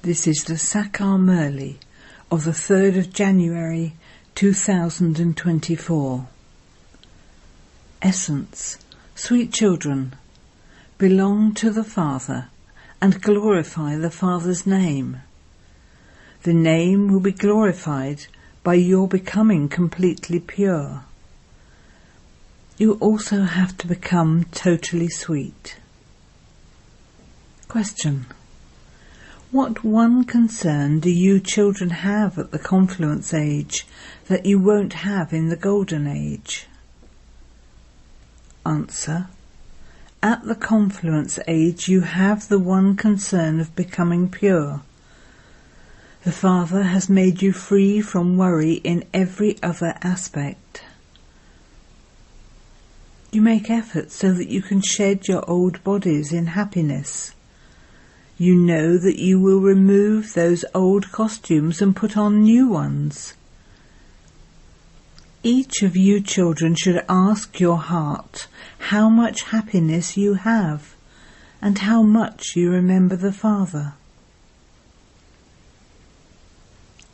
This is the Sakar Murli of the 3rd of January 2024. Essence, sweet children, belong to the Father and glorify the Father's name. The name will be glorified by your becoming completely pure. You also have to become totally sweet. Question: what one concern do you children have at the confluence age that you won't have in the golden age? Answer: at the confluence age you have the one concern of becoming pure. The Father has made you free from worry in every other aspect. You make efforts so that you can shed your old bodies in happiness. You know that you will remove those old costumes and put on new ones. Each of you children should ask your heart how much happiness you have and how much you remember the Father.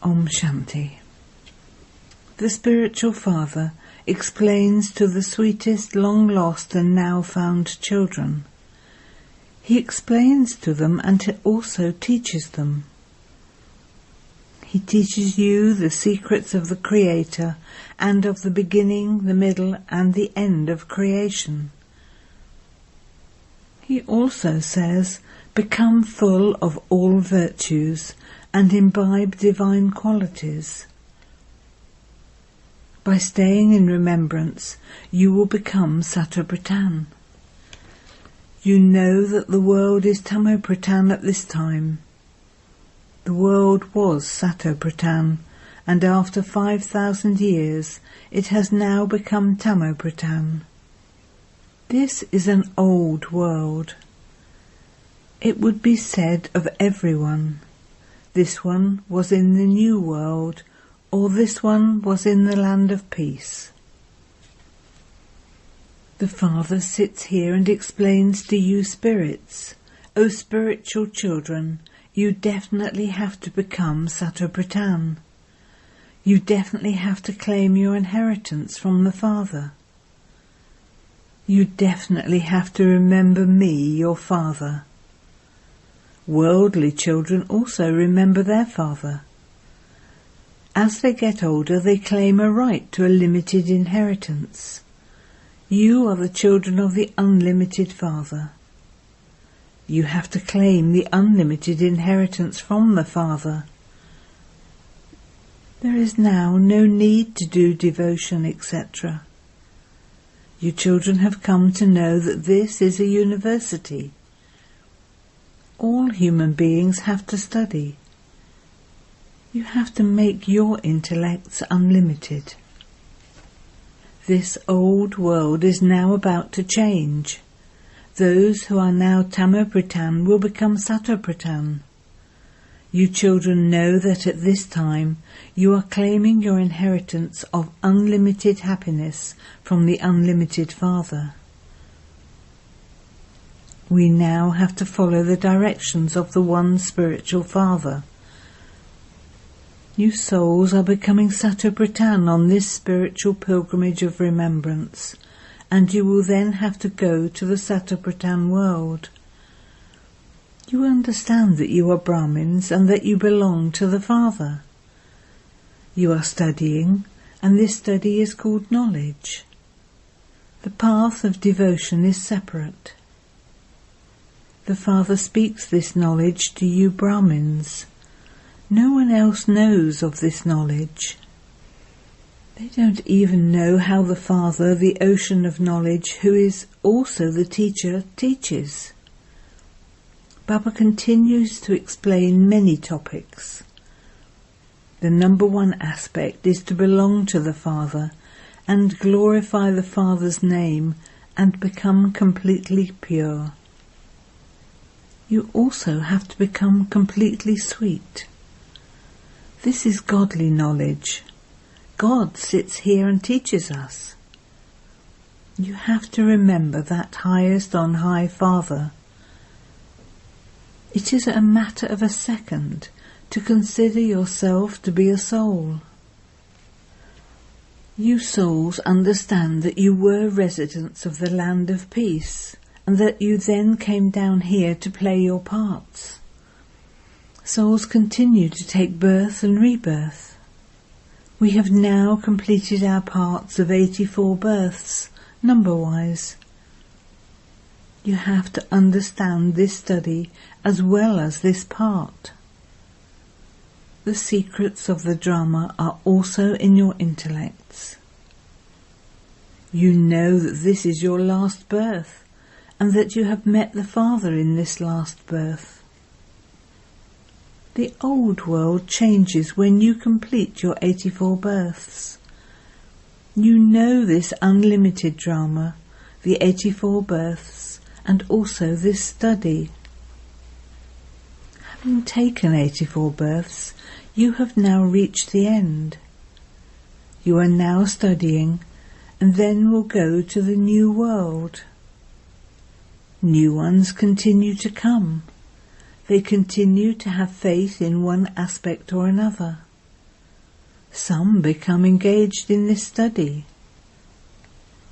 Om Shanti. The spiritual Father explains to the sweetest long-lost and now-found children. He explains to them and also teaches them. He teaches you the secrets of the Creator and of the beginning, the middle and the end of creation. He also says, become full of all virtues and imbibe divine qualities. By staying in remembrance, you will become Sattva-Pradhan. You know that the world is Tamo-Pradhan at this time. The world was Sattva-Pradhan, and after 5,000 years it has now become Tamo-Pradhan. This is an old world. It would be said of everyone, this one was in the new world, or this one was in the land of peace. The Father sits here and explains to you spirits, O spiritual children, you definitely have to become Sattva-Pradhan. You definitely have to claim your inheritance from the Father. You definitely have to remember me, your Father. Worldly children also remember their Father. As they get older, they claim a right to a limited inheritance. You are the children of the unlimited Father. You have to claim the unlimited inheritance from the Father. There is now no need to do devotion, etc. You children have come to know that this is a university. All human beings have to study. You have to make your intellects unlimited. This old world is now about to change. Those who are now Tamo-Pradhan will become Sattva-Pradhan. You children know that at this time you are claiming your inheritance of unlimited happiness from the unlimited Father. We now have to follow the directions of the one spiritual Father. You souls are becoming Sattva-Pradhan on this spiritual pilgrimage of remembrance, and you will then have to go to the Sattva-Pradhan world. You understand that you are Brahmins and that you belong to the Father. You are studying, and this study is called knowledge. The path of devotion is separate. The Father speaks this knowledge to you Brahmins. No one else knows of this knowledge. They don't even know how the Father, the ocean of knowledge, who is also the teacher, teaches. Baba continues to explain many topics. The number one aspect is to belong to the Father and glorify the Father's name and become completely pure. You also have to become completely sweet. This is godly knowledge. God sits here and teaches us. You have to remember that highest on high Father. It is a matter of a second to consider yourself to be a soul. You souls understand that you were residents of the land of peace, and that you then came down here to play your parts. Souls continue to take birth and rebirth. We have now completed our parts of 84 births, number-wise. You have to understand this study as well as this part. The secrets of the drama are also in your intellects. You know that this is your last birth, and that you have met the Father in this last birth. The old world changes when you complete your 84 births. You know this unlimited drama, the 84 births, and also this study. Having taken 84 births, you have now reached the end. You are now studying, and then will go to the new world. New ones continue to come. They continue to have faith in one aspect or another. Some become engaged in this study.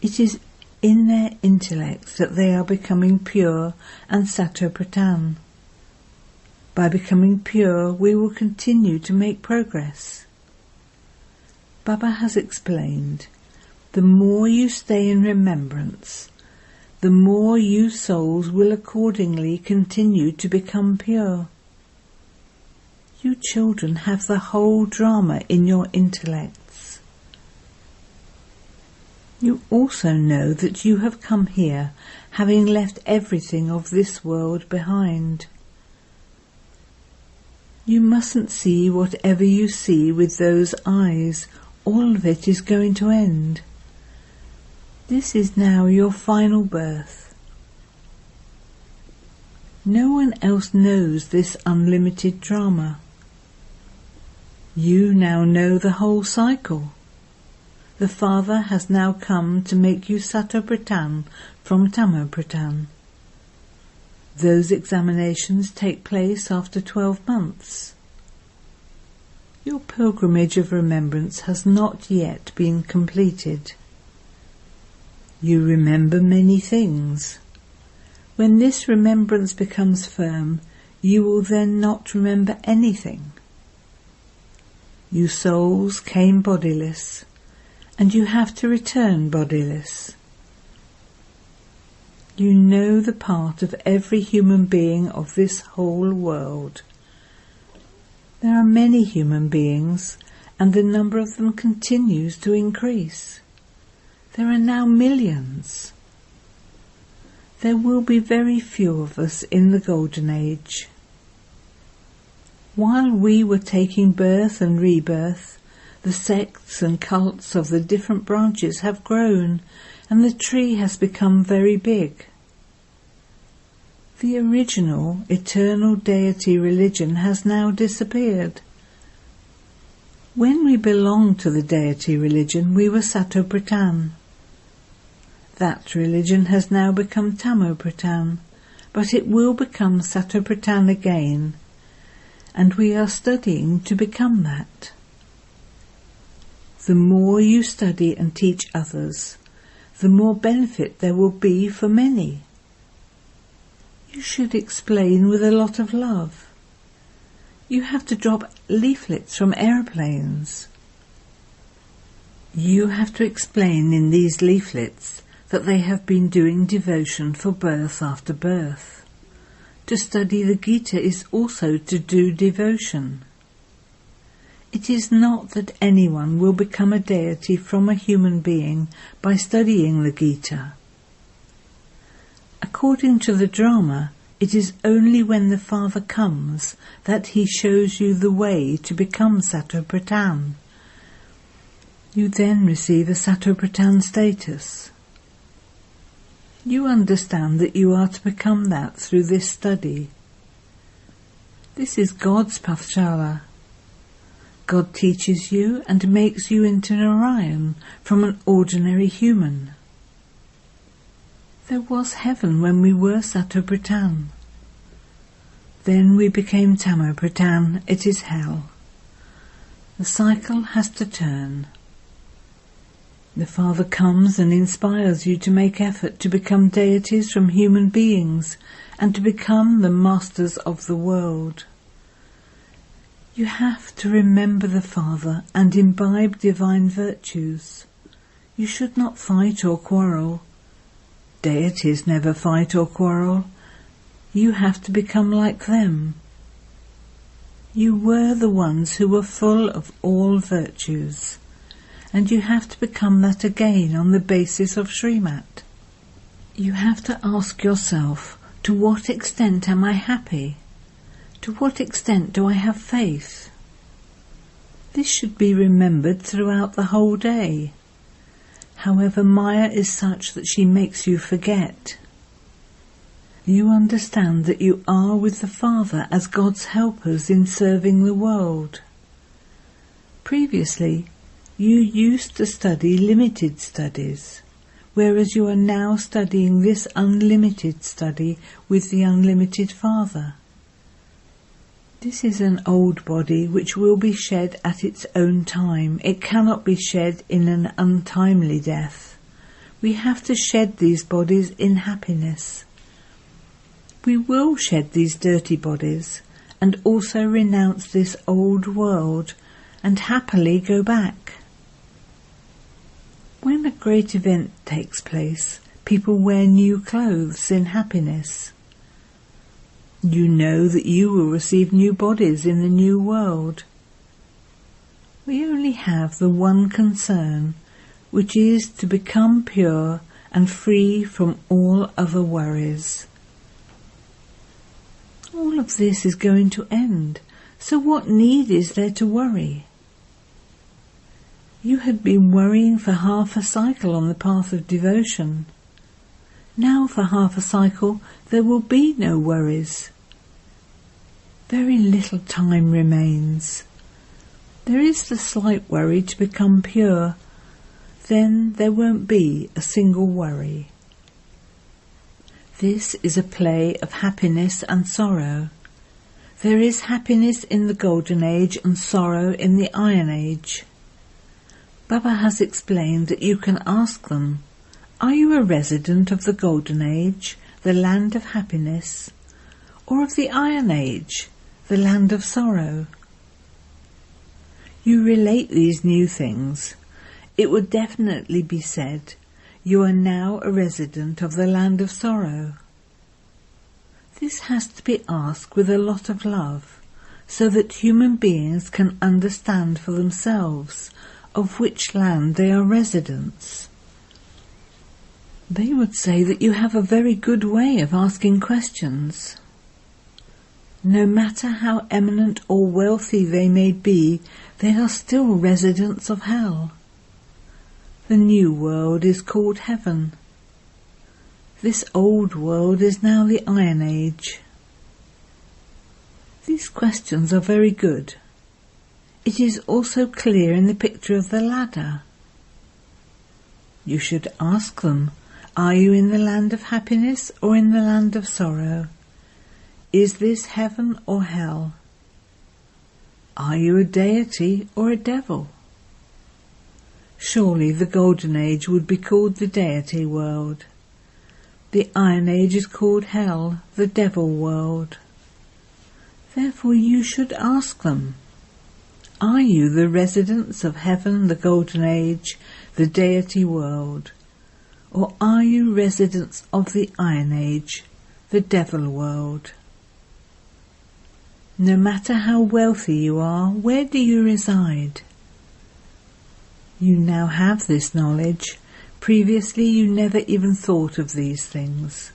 It is in their intellects that they are becoming pure and Sato-Pratan. By becoming pure, we will continue to make progress. Baba has explained, the more you stay in remembrance, the more you souls will accordingly continue to become pure. You children have the whole drama in your intellects. You also know that you have come here having left everything of this world behind. You mustn't see whatever you see with those eyes. All of it is going to end. This is now your final birth. No one else knows this unlimited drama. You now know the whole cycle. The Father has now come to make you Sato-Pratan from Tamo-Pratan. Those examinations take place after 12 months. Your pilgrimage of remembrance has not yet been completed. You remember many things. When this remembrance becomes firm, you will then not remember anything. You souls came bodiless, and you have to return bodiless. You know the part of every human being of this whole world. There are many human beings, and the number of them continues to increase. There are now millions. There will be very few of us in the Golden Age. While we were taking birth and rebirth, the sects and cults of the different branches have grown, and the tree has become very big. The original eternal deity religion has now disappeared. When we belonged to the deity religion, we were Sato-Pratan. That religion has now become Tamo-Pratan, but it will become Sato-Pratan again, and we are studying to become that. The more you study and teach others, the more benefit there will be for many. You should explain with a lot of love. You have to drop leaflets from aeroplanes. You have to explain in these leaflets that they have been doing devotion for birth after birth. To study the Gita is also to do devotion. It is not that anyone will become a deity from a human being by studying the Gita. According to the drama, it is only when the Father comes that he shows you the way to become Sato-Pratan. You then receive a Sato-Pratan status. You understand that you are to become that through this study. This is God's Pathshala. God teaches you and makes you into Narayan from an ordinary human. There was heaven when we were Sato-Pratan. Then we became Tamo-Pradhan. It is hell. The cycle has to turn. The Father comes and inspires you to make effort to become deities from human beings and to become the masters of the world. You have to remember the Father and imbibe divine virtues. You should not fight or quarrel. Deities never fight or quarrel. You have to become like them. You were the ones who were full of all virtues, and you have to become that again on the basis of Srimat. You have to ask yourself, to what extent am I happy? To what extent do I have faith? This should be remembered throughout the whole day. However, Maya is such that she makes you forget. You understand that you are with the Father as God's helpers in serving the world. Previously, you used to study limited studies, whereas you are now studying this unlimited study with the unlimited Father. This is an old body which will be shed at its own time. It cannot be shed in an untimely death. We have to shed these bodies in happiness. We will shed these dirty bodies and also renounce this old world and happily go back. When a great event takes place, people wear new clothes in happiness. You know that you will receive new bodies in the new world. We only have the one concern, which is to become pure and free from all other worries. All of this is going to end, so what need is there to worry? You had been worrying for half a cycle on the path of devotion. Now for half a cycle there will be no worries. Very little time remains. There is the slight worry to become pure. Then there won't be a single worry. This is a play of happiness and sorrow. There is happiness in the Golden Age and sorrow in the Iron Age. Baba has explained that you can ask them, are you a resident of the Golden Age, the land of happiness, or of the Iron Age, the land of sorrow? You relate these new things. It would definitely be said, you are now a resident of the land of sorrow. This has to be asked with a lot of love, so that human beings can understand for themselves of which land they are residents. They would say that you have a very good way of asking questions. No matter how eminent or wealthy they may be, they are still residents of hell. The new world is called heaven. This old world is now the Iron Age. These questions are very good. It is also clear in the picture of the ladder. You should ask them, are you in the land of happiness or in the land of sorrow? Is this heaven or hell? Are you a deity or a devil? Surely the Golden Age would be called the deity world. The Iron Age is called hell, the devil world. Therefore you should ask them, are you the residents of heaven, the Golden Age, the deity world? Or are you residents of the Iron Age, the devil world? No matter how wealthy you are, where do you reside? You now have this knowledge. Previously you never even thought of these things.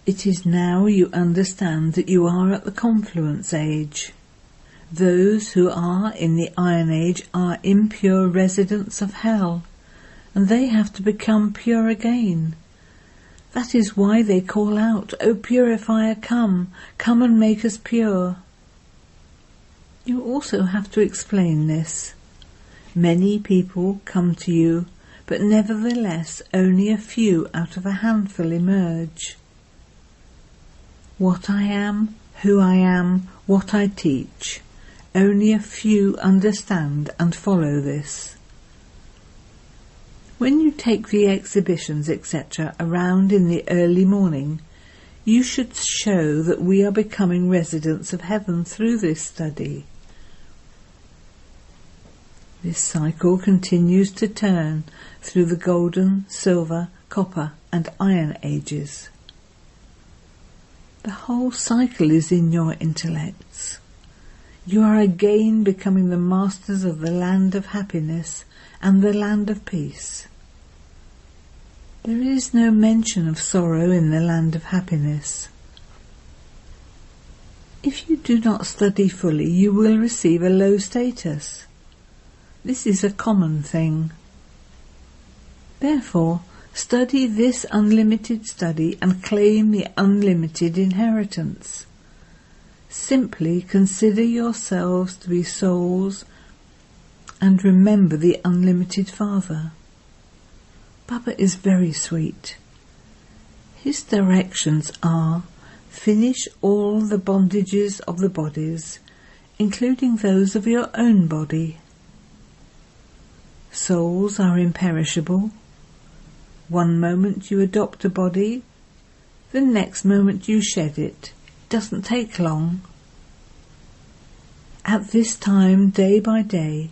It is now you understand that you are at the confluence age. Those who are in the Iron Age are impure residents of hell, and they have to become pure again. That is why they call out, O purifier, come and make us pure. You also have to explain this. Many people come to you, but nevertheless only a few out of a handful emerge. What I am, who I am, what I teach. Only a few understand and follow this. When you take the exhibitions, etc., around in the early morning, you should show that we are becoming residents of heaven through this study. This cycle continues to turn through the golden, silver, copper and iron ages. The whole cycle is in your intellects. You are again becoming the masters of the land of happiness and the land of peace. There is no mention of sorrow in the land of happiness. If you do not study fully, you will receive a low status. This is a common thing. Therefore, study this unlimited study and claim the unlimited inheritance. Simply consider yourselves to be souls and remember the unlimited Father. Baba is very sweet. His directions are: finish all the bondages of the bodies, including those of your own body. Souls are imperishable. One moment you adopt a body, the next moment you shed it. Doesn't take long. At this time, day by day,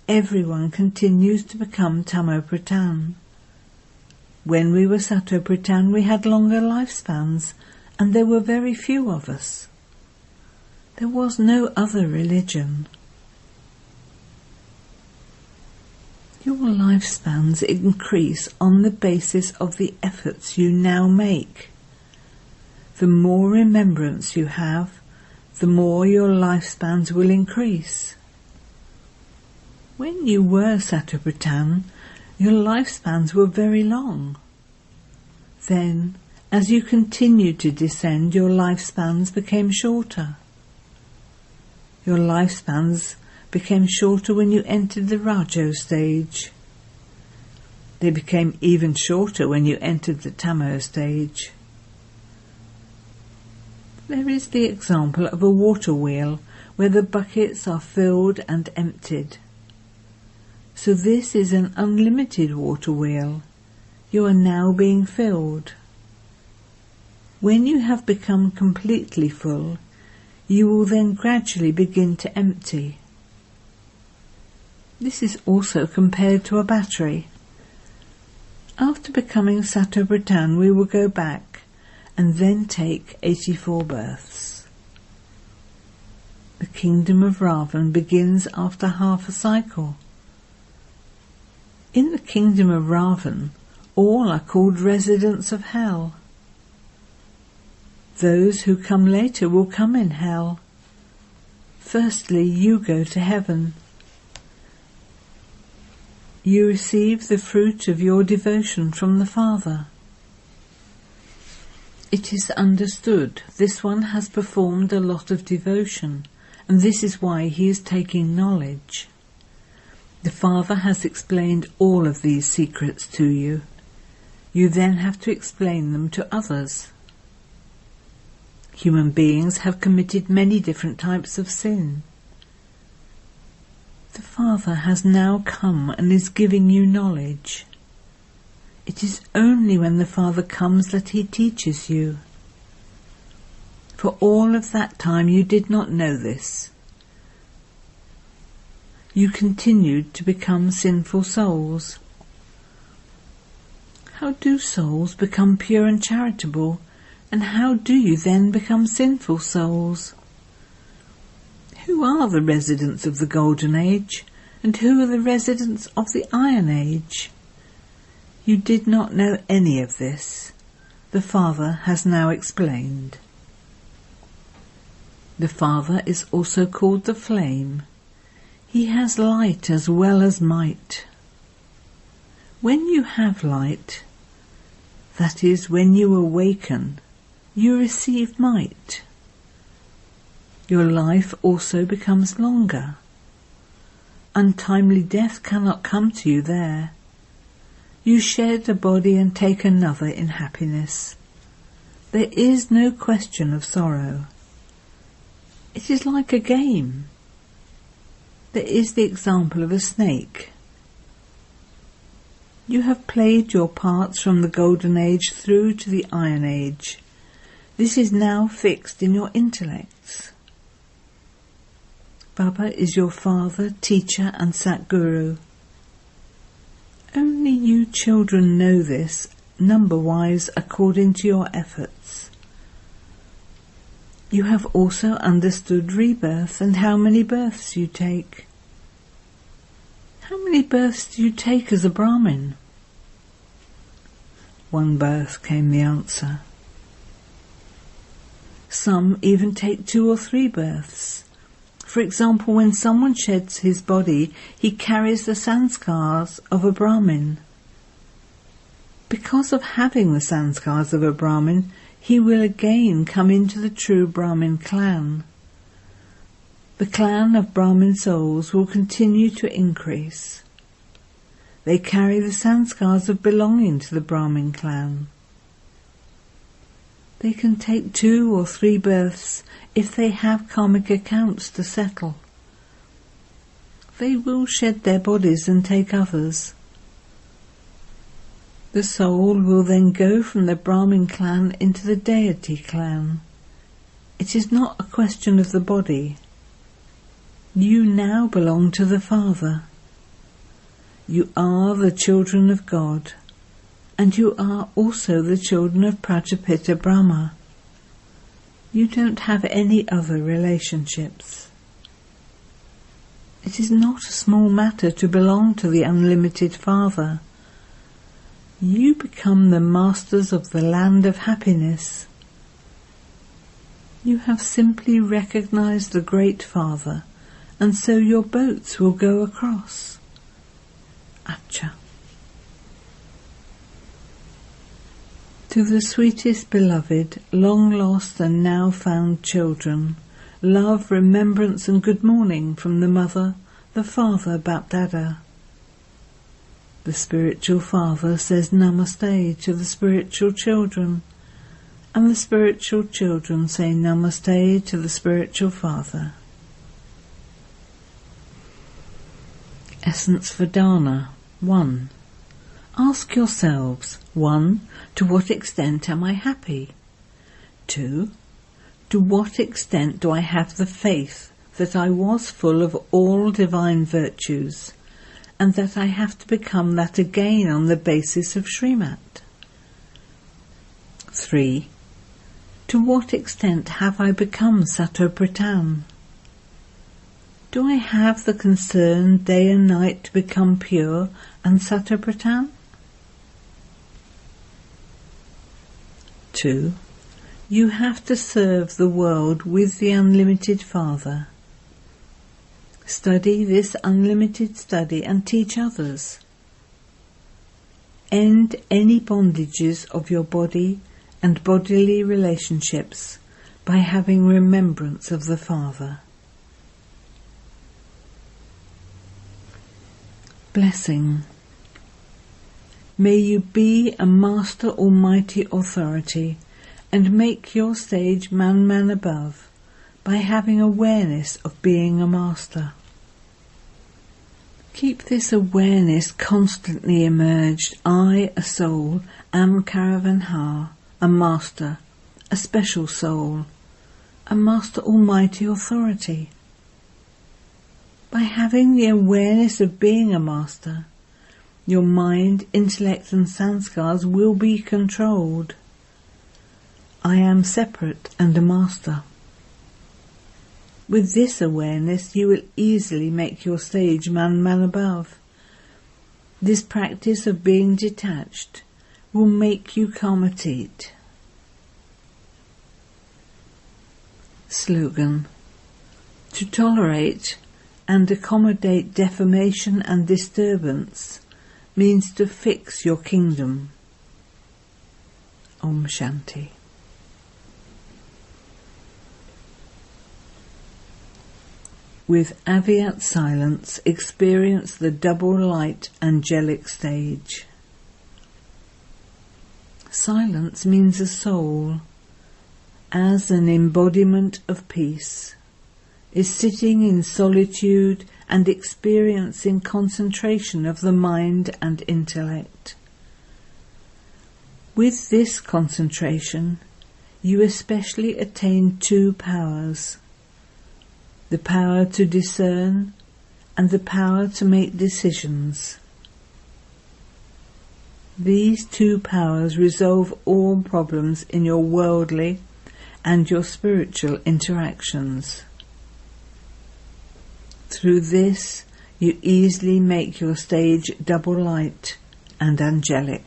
everyone continues to become Tamo Pratan. When we were Sato Pratan, we had longer lifespans, and there were very few of us. There was no other religion. Your lifespans increase on the basis of the efforts you now make. The more remembrance you have, the more your lifespans will increase. When you were Sato Pratan, your lifespans were very long. Then, as you continued to descend, your lifespans became shorter. Your lifespans became shorter when you entered the Rajo stage. They became even shorter when you entered the Tamo stage. There is the example of a water wheel where the buckets are filled and emptied. So this is an unlimited water wheel. You are now being filled. When you have become completely full, you will then gradually begin to empty. This is also compared to a battery. After becoming Sato Pratan, we will go back and then take 84 births. The kingdom of Ravan begins after half a cycle. In the kingdom of Ravan, all are called residents of hell. Those who come later will come in hell. Firstly, you go to heaven. You receive the fruit of your devotion from the Father. It is understood this one has performed a lot of devotion, and this is why he is taking knowledge. The Father has explained all of these secrets to you. You then have to explain them to others. Human beings have committed many different types of sin. The Father has now come and is giving you knowledge. It is only when the Father comes that he teaches you. For all of that time you did not know this. You continued to become sinful souls. How do souls become pure and charitable, and how do you then become sinful souls? Who are the residents of the Golden Age, and who are the residents of the Iron Age? You did not know any of this. The Father has now explained. The Father is also called the Flame. He has light as well as might. When you have light, that is, when you awaken, you receive might. Your life also becomes longer. Untimely death cannot come to you there. You shed a body and take another in happiness. There is no question of sorrow. It is like a game. There is the example of a snake. You have played your parts from the Golden Age through to the Iron Age. This is now fixed in your intellects. Baba is your father, teacher and Satguru. Only you children know this, number-wise according to your efforts. You have also understood rebirth and how many births you take. How many births do you take as a Brahmin? 1 birth, came the answer. Some even take 2 or 3 births. For example, when someone sheds his body, he carries the sanskars of a Brahmin. Because of having the sanskars of a Brahmin, he will again come into the true Brahmin clan. The clan of Brahmin souls will continue to increase. They carry the sanskars of belonging to the Brahmin clan. They can take 2 or 3 births if they have karmic accounts to settle. They will shed their bodies and take others. The soul will then go from the Brahmin clan into the deity clan. It is not a question of the body. You now belong to the Father. You are the children of God, and you are also the children of Prajapita Brahma. You don't have any other relationships. It is not a small matter to belong to the unlimited Father. You become the masters of the land of happiness. You have simply recognized the Great Father, and so your boats will go across. Acha. To the sweetest beloved, long lost and now found children, love, remembrance and good morning from the Mother, the Father, Bapdada. The spiritual Father says Namaste to the spiritual children, and the spiritual children say Namaste to the spiritual Father. Essence for Dana. 1. Ask yourselves, 1. To what extent am I happy? 2. To what extent do I have the faith that I was full of all divine virtues, and that I have to become that again on the basis of Srimat? 3. To what extent have I become Satopratam? Do I have the concern day and night to become pure and Satopratam? 2. You have to serve the world with the unlimited Father. Study this unlimited study and teach others. End any bondages of your body and bodily relationships by having remembrance of the Father. Blessing. May you be a Master Almighty Authority and make your stage man above by having awareness of being a Master. Keep this awareness constantly emerged. I, a soul, am Caravanha, a Master, a special soul, a Master Almighty Authority. By having the awareness of being a Master, your mind, intellect and sanskars will be controlled. I am separate and a Master. With this awareness you will easily make your stage man above. This practice of being detached will make you karmatit. Slogan. To tolerate and accommodate deformation and disturbance means to fix your kingdom. Om Shanti. With Avyat silence, experience the double light angelic stage. Silence means a soul, as an embodiment of peace, is sitting in solitude and experiencing concentration of the mind and intellect. With this concentration, you especially attain two powers: the power to discern and the power to make decisions. These two powers resolve all problems in your worldly and your spiritual interactions. Through this, you easily make your stage double light and angelic.